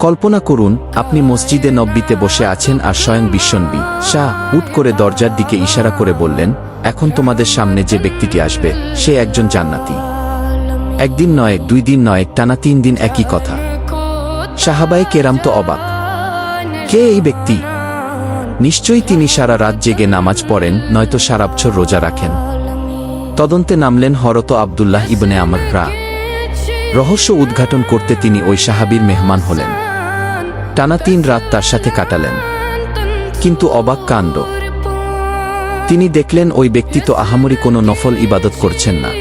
কল্পনা করুন, আপনি মসজিদে নব্বীতে বসে আছেন আর স্বয়ং বিশ্বনবী শাহ হুট করে দরজার দিকে ইশারা করে বললেন, এখন তোমাদের সামনে যে ব্যক্তিটি আসবে সে একজন জান্নাতি। একদিন নয়, 2 দিন নয়, টানা 3 দিন একই কথা। সাহাবায়ে কেরাম তো অবাক। কে এই ব্যক্তি? নিশ্চয়ই তিনি সারা রাত জেগে নামাজ পড়েন, নয়তো সারা বছর রোজা রাখেন। তদন্তে নামলেন হযরত আব্দুল্লাহ ইবনে আমর রা। রহস্য উদ্ঘাটন করতে তিনি ওই সাহাবীর মেহমান হলেন। টানা 3 রাত তার সাথে কাটালেন। কিন্তু অবাক কাণ্ড, তিনি দেখলেন ওই ব্যক্তি তো আহামরি কোনো নফল ইবাদত করছেন না।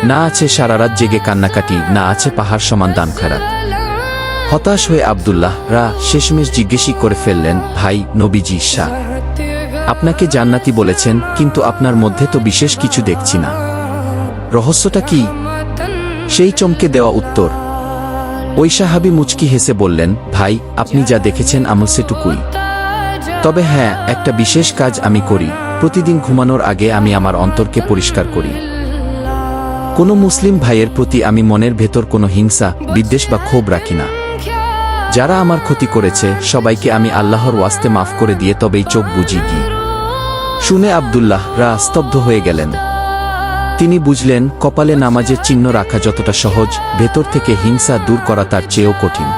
না আছে সারা রাত জেগে কান্নাকাটি, না আছে পাহাড় সমান দান খারাপ। হতাশ হয়ে আব্দুল্লাহ রা শেষমেশ জিজ্ঞেসই করে ফেললেন, ভাই নবীজি শাহ, আপনাকে জান্নাতি বলেছেন, কিন্তু আপনার মধ্যে তো বিশেষ কিছু দেখছি না। রহস্যটা কি? সেই চমকে দেওয়া উত্তর। ওই সাহাবী মুচকি হেসে বললেন, ভাই আপনি যা দেখেছেন আমল সেটুকুই। তবে হ্যাঁ, একটা বিশেষ কাজ আমি করি। প্রতিদিন ঘুমানোর আগে আমি আমার অন্তরকে পরিষ্কার করি। কোনো মুসলিম ভাইয়ের প্রতি আমি মনের ভেতর কোনো হিংসা, বিদ্বেষ বা ক্ষোভ রাখি না। যারা আমার ক্ষতি করেছে সবাইকে আমি আল্লাহর ওয়াস্তে মাফ করে দিয়ে তবেই চোখ বুজি দিই। শুনে আব্দুল্লাহ রা স্তব্ধ হয়ে গেলেন। তিনি বুঝলেন, কপালে নামাজের চিহ্ন রাখা যতটা সহজ, ভেতর থেকে হিংসা দূর করা তার চেয়েও কঠিন।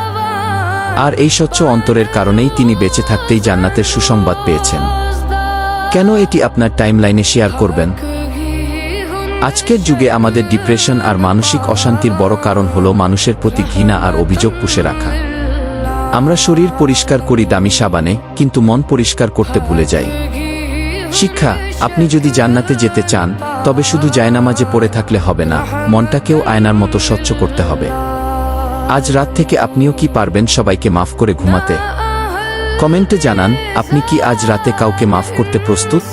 আর এই স্বচ্ছ অন্তরের কারণেই তিনি বেঁচে থাকতেই জান্নাতের সুসংবাদ পেয়েছেন। কেন এটি আপনার টাইমলাইনে শেয়ার করবেন? আজকের যুগে আমাদের ডিপ্রেশন আর মানসিক অশান্তির বড় কারণ হলো মানুষের প্রতি ঘৃণা আর অভিযোগ পুষে রাখা। আমরা শরীর পরিষ্কার করি দামি সাবানে, কিন্তু মন পরিষ্কার করতে ভুলে যাই। শিক্ষা, আপনি যদি জান্নাতে যেতে চান তবে শুধু জায়নামাজে পড়ে থাকলে হবে না, মনটাকেও আয়নার মতো স্বচ্ছ করতে হবে। আজ রাত থেকে আপনিও কি পারবেন সবাইকে মাফ করে ঘুমাতে? কমেন্টে জানান, আপনি কি আজ রাতে কাউকে মাফ করতে প্রস্তুত?